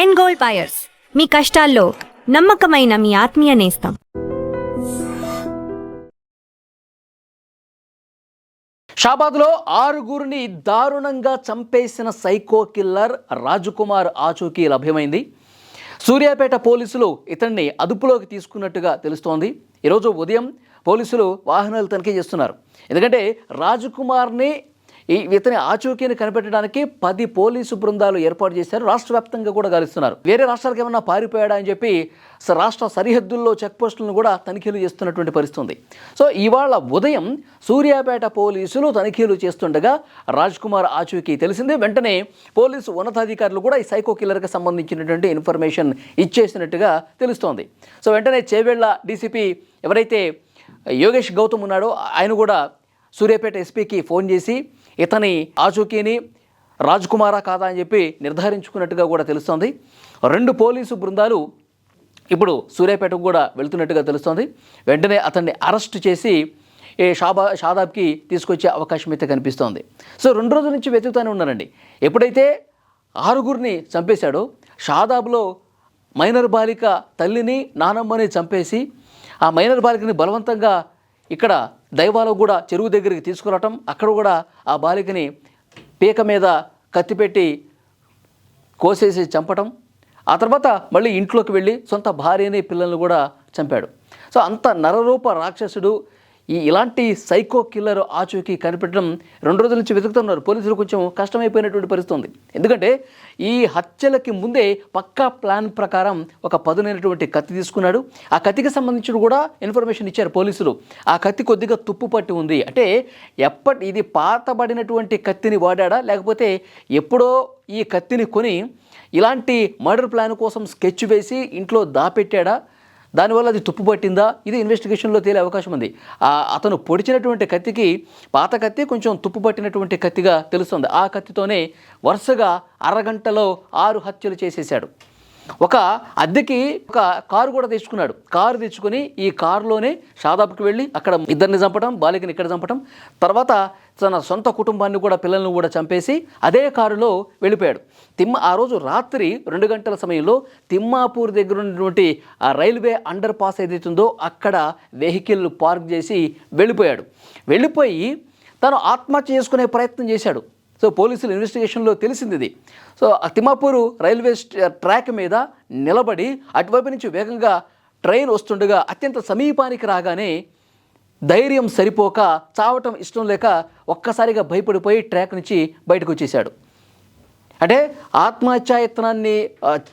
End gold buyers, మీ కష్టాల్లో నమ్మకమైన మీ ఆత్మీయ నేస్తం. షాబాద్లో 6గురిని దారుణంగా చంపేసిన సైకో కిల్లర్ రాజకుమార్ ఆచూకీ లభ్యమైంది. సూర్యాపేట పోలీసులు ఇతన్ని అదుపులోకి తీసుకున్నట్టుగా తెలుస్తోంది. ఈరోజు ఉదయం పోలీసులు వాహనాలు తనిఖీ చేస్తున్నారు. ఎందుకంటే రాజకుమార్ని ఇతని ఆచూకీని కనిపెట్టడానికి 10 పోలీసు బృందాలు ఏర్పాటు చేశారు. రాష్ట్ర వ్యాప్తంగా కూడా గాలిస్తున్నారు. వేరే రాష్ట్రాలకు ఏమన్నా పారిపోయాడా అని చెప్పి రాష్ట్ర సరిహద్దుల్లో చెక్ పోస్టులను కూడా తనిఖీలు చేస్తున్నటువంటి పరిస్థితి. సో ఇవాళ ఉదయం సూర్యాపేట పోలీసులు తనిఖీలు చేస్తుండగా రాజ్కుమార్ ఆచూకీ తెలిసింది. వెంటనే పోలీసు ఉన్నతాధికారులు కూడా ఈ సైకో కిల్లర్కి సంబంధించినటువంటి ఇన్ఫర్మేషన్ ఇచ్చేసినట్టుగా తెలుస్తోంది. సో వెంటనే చేవెళ్ల డీసీపీ ఎవరైతే యోగేష్ గౌతమ్ ఉన్నాడో ఆయన కూడా సూర్యాపేట ఎస్పీకి ఫోన్ చేసి ఇతని ఆచూకీని రాజ్కుమారా కాదా అని చెప్పి నిర్ధారించుకున్నట్టుగా కూడా తెలుస్తోంది. 2 పోలీసు బృందాలు ఇప్పుడు సూర్యాపేటకు కూడా వెళ్తున్నట్టుగా తెలుస్తోంది. వెంటనే అతన్ని అరెస్ట్ చేసి షాదాబ్కి తీసుకొచ్చే అవకాశం అయితే కనిపిస్తోంది. సో 2 రోజుల నుంచి వెతుకుతూనే ఉన్నారండి. ఎప్పుడైతే 6గురిని చంపేశాడో షాదాబ్లో మైనర్ బాలిక తల్లిని నానమ్మని చంపేసి ఆ మైనర్ బాలికని బలవంతంగా ఇక్కడ దైవాలో కూడా చెరువు దగ్గరికి తీసుకురావటం, అక్కడ కూడా ఆ బాలికని పీక మీద కత్తి పెట్టి కోసేసి చంపటం, ఆ తర్వాత మళ్ళీ ఇంట్లోకి వెళ్ళి సొంత భార్యని పిల్లల్ని కూడా చంపాడు. సో అంత నరరూప రాక్షసుడు ఇలాంటి సైకో కిల్లర్ ఆచూకీ కనిపెట్టడం 2 రోజుల నుంచి వెతుకుతున్నారు. పోలీసులు కొంచెం కష్టమైపోయినటువంటి పరిస్థితి ఉంది. ఎందుకంటే ఈ హత్యలకి ముందే పక్కా ప్లాన్ ప్రకారం ఒక పదునైనటువంటి కత్తి తీసుకున్నాడు. ఆ కత్తికి సంబంధించి కూడా ఇన్ఫర్మేషన్ ఇచ్చారు పోలీసులు. ఆ కత్తి కొద్దిగా తుప్పు పట్టి ఉంది. అంటే ఇది పాతబడినటువంటి కత్తిని వాడా లేకపోతే ఎప్పుడో ఈ కత్తిని కొని ఇలాంటి మర్డర్ ప్లాన్ కోసం స్కెచ్ వేసి ఇంట్లో దాపెట్టాడా, దానివల్ల అది తుప్పు పట్టిందా, ఇది ఇన్వెస్టిగేషన్లో తేలే అవకాశం ఉంది. అతను పొడిచినటువంటి కత్తికి పాత కత్తి కొంచెం తుప్పు పట్టినటువంటి కత్తిగా తెలుస్తుంది. ఆ కత్తితోనే వరుసగా అరగంటలో 6 హత్యలు చేసేసాడు. ఒక అద్దెకి ఒక కారు కూడా తెచ్చుకున్నాడు. కారు తెచ్చుకొని ఈ కారులోనే షాదాబ్కి వెళ్ళి అక్కడ ఇద్దరిని చంపడం, బాలికని ఇక్కడ చంపడం, తర్వాత తన సొంత కుటుంబాన్ని కూడా పిల్లల్ని కూడా చంపేసి అదే కారులో వెళ్ళిపోయాడు. ఆ రోజు రాత్రి 2 గంటల సమయంలో తిమ్మాపూర్ దగ్గర ఉన్నటువంటి ఆ రైల్వే అండర్ పాస్ ఏదైతుందో అక్కడ వెహికల్ పార్క్ చేసి వెళ్ళిపోయి తను ఆత్మహత్య చేసుకునే ప్రయత్నం చేశాడు. సో పోలీసులు ఇన్వెస్టిగేషన్లో తెలిసింది ఇది. సో తిమ్మాపూరు రైల్వే ట్రాక్ మీద నిలబడి అటువైపు నుంచి వేగంగా ట్రైన్ వస్తుండగా అత్యంత సమీపానికి రాగానే ధైర్యం సరిపోక చావటం ఇష్టం లేక ఒక్కసారిగా భయపడిపోయి ట్రాక్ నుంచి బయటకు వచ్చేసాడు. అంటే ఆత్మహత్యాయత్నాన్ని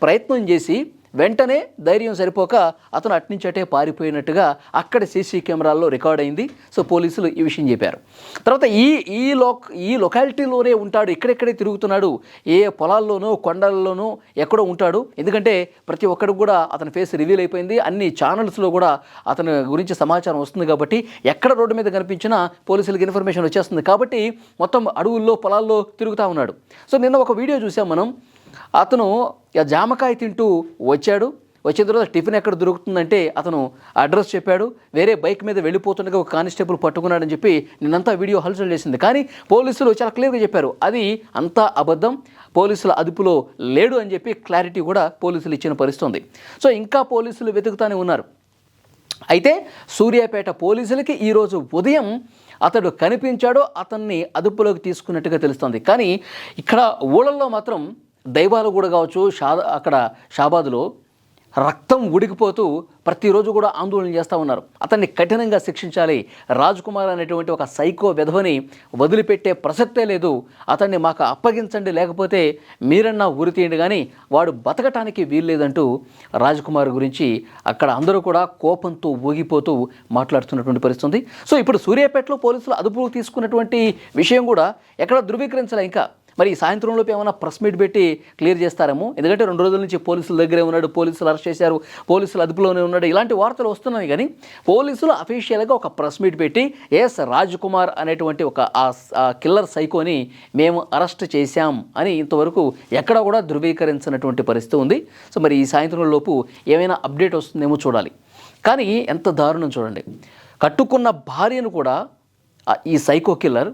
ప్రయత్నం చేసి వెంటనే ధైర్యం సరిపోక అతను అట్నుంచటే పారిపోయినట్టుగా అక్కడ సీసీ కెమెరాల్లో రికార్డ్ అయింది. సో పోలీసులు ఈ విషయం చెప్పారు. తర్వాత ఈ లొకాలిటీలోనే ఉంటాడు, ఇక్కడెక్కడే తిరుగుతున్నాడు, ఏ పొలాల్లోనో కొండల్లోనో ఎక్కడో ఉంటాడు. ఎందుకంటే ప్రతి ఒక్కడికి కూడా అతని ఫేస్ రివీల్ అయిపోయింది. అన్ని ఛానల్స్లో కూడా అతని గురించి సమాచారం వస్తుంది కాబట్టి ఎక్కడ రోడ్డు మీద కనిపించినా పోలీసులకు ఇన్ఫర్మేషన్ వచ్చేస్తుంది. కాబట్టి మొత్తం అడవుల్లో పొలాల్లో తిరుగుతూ ఉన్నాడు. సో నిన్న ఒక వీడియో చూసాం మనం. అతను జామకాయ తింటూ వచ్చిన తర్వాత టిఫిన్ ఎక్కడ దొరుకుతుందంటే అతను అడ్రస్ చెప్పాడు. వేరే బైక్ మీద వెళ్ళిపోతుండగా ఒక కానిస్టేబుల్ పట్టుకున్నాడని చెప్పి నిన్నంతా వీడియో హల్చల్ చేసింది. కానీ పోలీసులు చాలా క్లియర్గా చెప్పారు అది అంతా అబద్ధం, పోలీసుల అదుపులో లేడు అని చెప్పి క్లారిటీ కూడా పోలీసులు ఇచ్చిన పరిస్థితి ఉంది. సో ఇంకా పోలీసులు వెతుకుతానే ఉన్నారు. అయితే సూర్యాపేట పోలీసులకి ఈరోజు ఉదయం అతడు కనిపించాడో అతన్ని అదుపులోకి తీసుకున్నట్టుగా తెలుస్తుంది. కానీ ఇక్కడ ఊళ్ళల్లో మాత్రం దైవాలు కూడా కావచ్చు, అక్కడ షాబాద్లో రక్తం ఉడికిపోతూ ప్రతిరోజు కూడా ఆందోళన చేస్తూ ఉన్నారు. అతన్ని కఠినంగా శిక్షించాలి, రాజ్కుమార్ అనేటువంటి ఒక సైకో విధవని వదిలిపెట్టే ప్రసక్తే లేదు, అతన్ని మాకు అప్పగించండి, లేకపోతే మీరన్నా ఉరి తీయండి, కానీ వాడు బతకటానికి వీల్లేదంటూ రాజ్కుమార్ గురించి అక్కడ అందరూ కూడా కోపంతో ఊగిపోతూ మాట్లాడుతున్నటువంటి పరిస్థితి. సో ఇప్పుడు సూర్యాపేటలో పోలీసులు అదుపులోకి తీసుకున్నటువంటి విషయం కూడా ఎక్కడ ధృవీకరించాలి. ఇంకా మరి సాయంత్రంలోపు ఏమైనా ప్రెస్ మీట్ పెట్టి క్లియర్ చేస్తారేమో. ఎందుకంటే 2 రోజుల నుంచి పోలీసుల దగ్గరే ఉన్నాడు, పోలీసులు అరెస్ట్ చేశారు, పోలీసులు అదుపులోనే ఉన్నాడు, ఇలాంటి వార్తలు వస్తున్నాయి. కానీ పోలీసులు అఫీషియల్గా ఒక ప్రెస్ మీట్ పెట్టి రాజ్కుమార్ అనేటువంటి ఒక కిల్లర్ సైకోని మేము అరెస్ట్ చేశాం అని ఇంతవరకు ఎక్కడా కూడా ధృవీకరించినటువంటి పరిస్థితి ఉంది. సో మరి ఈ సాయంత్రం లోపు ఏమైనా అప్డేట్ వస్తుందేమో చూడాలి. కానీ ఎంత దారుణం చూడండి, కట్టుకున్న భార్యను కూడా ఈ సైకో కిల్లర్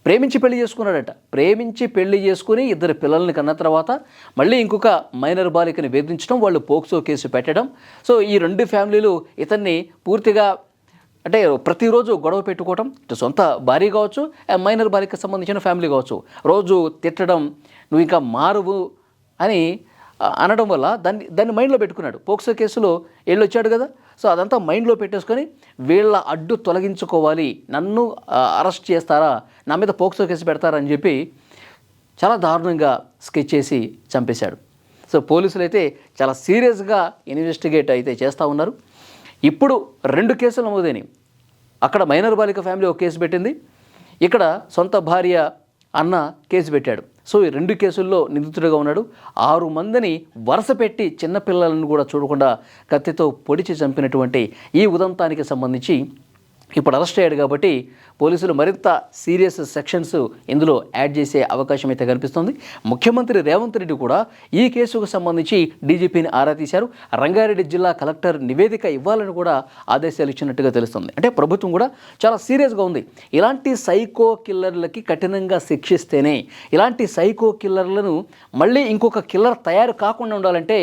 ప్రేమించి పెళ్లి చేసుకున్నాడట. ప్రేమించి పెళ్లి చేసుకుని 2 పిల్లల్ని కన్న తర్వాత మళ్ళీ ఇంకొక మైనర్ బాలికని వేధించడం, వాళ్ళు పోక్సో కేసు పెట్టడం. సో ఈ 2 ఫ్యామిలీలు ఇతన్ని పూర్తిగా అంటే ప్రతిరోజు గొడవ పెట్టుకోవటం, ఇటు సొంత భార్య కావచ్చు, మైనర్ బాలికకి సంబంధించిన ఫ్యామిలీ కావచ్చు, రోజు తిట్టడం, నువ్వు ఇంకా మారువు అని అనడం వల్ల దాన్ని మైండ్లో పెట్టుకున్నాడు. పోక్సో కేసులో వెళ్ళొచ్చాడు కదా, సో అదంతా మైండ్లో పెట్టేసుకొని వీళ్ళ అడ్డు తొలగించుకోవాలి, నన్ను అరెస్ట్ చేస్తారా, నా మీద పోక్సో కేసు పెడతారా అని చెప్పి చాలా దారుణంగా స్కెచ్ చేసి చంపేశాడు. సో పోలీసులు అయితే చాలా సీరియస్గా ఇన్వెస్టిగేట్ అయితే చేస్తూ ఉన్నారు. ఇప్పుడు 2 కేసులు నమోదైనవి. అక్కడ మైనర్ బాలిక ఫ్యామిలీ ఒక కేసు పెట్టింది, ఇక్కడ సొంత భార్య అన్న కేసు పెట్టాడు. సో ఈ 2 కేసుల్లో నిందితుడిగా ఉన్నాడు. 6 మందిని వరుస పెట్టి చిన్నపిల్లలను కూడా చూడకుండా కత్తితో పొడిచి చంపినటువంటి ఈ ఉదంతానికి సంబంధించి ఇప్పుడు అరెస్ట్ అయ్యాడు. కాబట్టి పోలీసులు మరింత సీరియస్ సెక్షన్స్ ఇందులో యాడ్ చేసే అవకాశం అయితే కనిపిస్తుంది. ముఖ్యమంత్రి రేవంత్ రెడ్డి కూడా ఈ కేసుకు సంబంధించి డీజీపీని ఆరా తీశారు. రంగారెడ్డి జిల్లా కలెక్టర్ నివేదిక ఇవ్వాలని కూడా ఆదేశాలు ఇచ్చినట్టుగా తెలుస్తుంది. అంటే ప్రభుత్వం కూడా చాలా సీరియస్గా ఉంది. ఇలాంటి సైకో కిల్లర్లకి కఠినంగా శిక్షిస్తేనే, ఇలాంటి సైకో కిల్లర్లను మళ్ళీ ఇంకొక కిల్లర్ తయారు కాకుండా ఉండాలంటే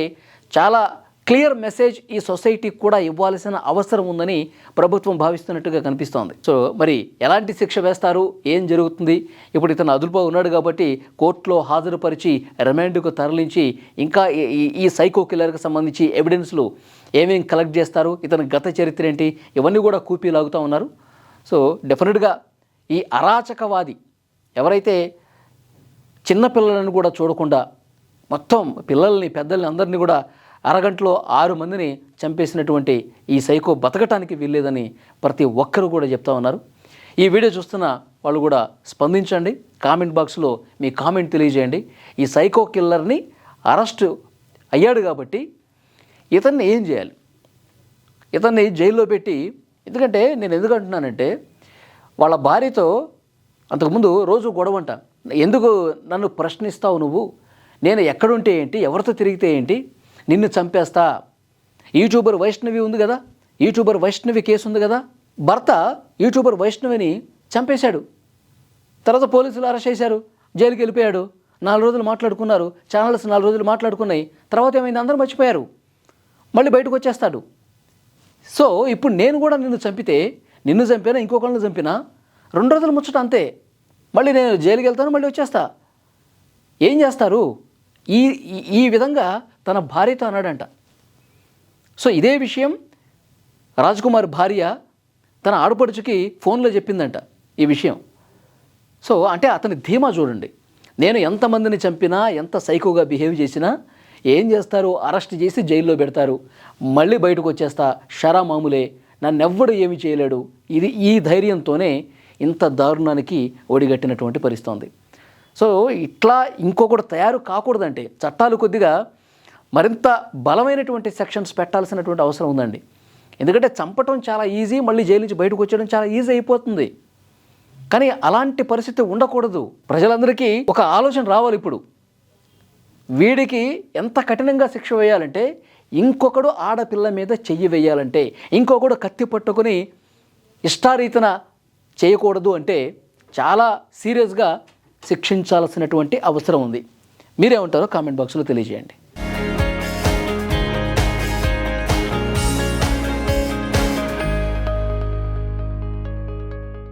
చాలా క్లియర్ మెసేజ్ ఈ సొసైటీకి కూడా ఇవ్వాల్సిన అవసరం ఉందని ప్రభుత్వం భావిస్తున్నట్టుగా కనిపిస్తోంది. సో మరి ఎలాంటి శిక్ష వేస్తారు, ఏం జరుగుతుంది? ఇప్పుడు ఇతను అదుపులో ఉన్నాడు కాబట్టి కోర్టులో హాజరుపరిచి రిమాండ్కు తరలించి ఇంకా ఈ సైకో కిల్లర్కి సంబంధించి ఎవిడెన్స్లు ఏమేం కలెక్ట్ చేస్తారు, ఇతని గత చరిత్ర ఏంటి, ఇవన్నీ కూడా కూపీలాగుతూ ఉన్నారు. సో డెఫినెట్గా ఈ అరాచకవాది ఎవరైతే చిన్నపిల్లలను కూడా చూడకుండా మొత్తం పిల్లల్ని పెద్దల్ని అందరినీ కూడా అరగంటలో 6 మందిని చంపేసినటువంటి ఈ సైకో బతకటానికి వీల్లేదని ప్రతి ఒక్కరు కూడా చెప్తా ఉన్నారు. ఈ వీడియో చూస్తున్న వాళ్ళు కూడా స్పందించండి, కామెంట్ బాక్స్లో మీ కామెంట్ తెలియజేయండి. ఈ సైకో కిల్లర్ని అరెస్ట్ అయ్యాడు కాబట్టి ఇతన్ని ఏం చేయాలి? ఇతన్ని జైల్లో పెట్టి, ఎందుకంటే నేను ఎందుకు అంటున్నానంటే వాళ్ళ భార్యతో అంతకుముందు రోజు గొడవంట, ఎందుకు నన్ను ప్రశ్నిస్తావు నువ్వు, నేను ఎక్కడుంటే ఏంటి, ఎవరితో తిరిగితే ఏంటి, నిన్ను చంపేస్తా. యూట్యూబర్ వైష్ణవి ఉంది కదా, యూట్యూబర్ వైష్ణవి కేసు ఉంది కదా, భర్త యూట్యూబర్ వైష్ణవిని చంపేశాడు. తర్వాత పోలీసులు అరెస్ట్ చేశారు, జైలుకి వెళ్ళిపోయాడు. 4 రోజులు మాట్లాడుకున్నారు, ఛానల్స్ 4 రోజులు మాట్లాడుకున్నాయి. తర్వాత ఏమైంది, అందరూ మర్చిపోయారు. మళ్ళీ బయటకు వచ్చేస్తాడు. సో ఇప్పుడు నేను కూడా నిన్ను చంపితే, నిన్ను చంపినా ఇంకొకళ్ళని చంపినా 2 రోజులు ముచ్చట అంతే, మళ్ళీ నేను జైలుకి వెళ్తాను, మళ్ళీ వచ్చేస్తా. ఏం చేస్తారు? ఈ విధంగా తన భార్యతో అన్నాడంట. సో ఇదే విషయం రాజ్కుమార్ భార్య తన ఆడపడుచుకి ఫోన్లో చెప్పిందంట ఈ విషయం. సో అంటే అతని ధీమా చూడండి, నేను ఎంతమందిని చంపినా, ఎంత సైకోగా బిహేవ్ చేసినా ఏం చేస్తారు, అరెస్ట్ చేసి జైల్లో పెడతారు, మళ్ళీ బయటకు వచ్చేస్తా, షరా మామూలే, నన్నెవ్వడు ఏమి చేయలేడు. ఈ ధైర్యంతోనే ఇంత దారుణానికి ఒడిగట్టినటువంటి పరిస్థితి ఉంది. సో ఇట్లా ఇంకొకటి తయారు కాకూడదంటే చట్టాలు కొద్దిగా మరింత బలమైనటువంటి సెక్షన్స్ పెట్టాల్సినటువంటి అవసరం ఉందండి. ఎందుకంటే చంపటం చాలా ఈజీ, మళ్ళీ జైలు నుంచి బయటకు వచ్చేయడం చాలా ఈజీ అయిపోతుంది. కానీ అలాంటి పరిస్థితి ఉండకూడదు. ప్రజలందరికీ ఒక ఆలోచన రావాలి. ఇప్పుడు వీడికి ఎంత కఠినంగా శిక్ష వేయాలంటే, ఇంకొకడు ఆడపిల్ల మీద చెయ్యి వేయాలంటే, ఇంకొకడు కత్తి పట్టుకొని ఇష్టారీతన చేయకూడదు అంటే చాలా సీరియస్గా శిక్షించాల్సినటువంటి అవసరం ఉంది. మీరేమంటారో కామెంట్ బాక్స్లో తెలియజేయండి.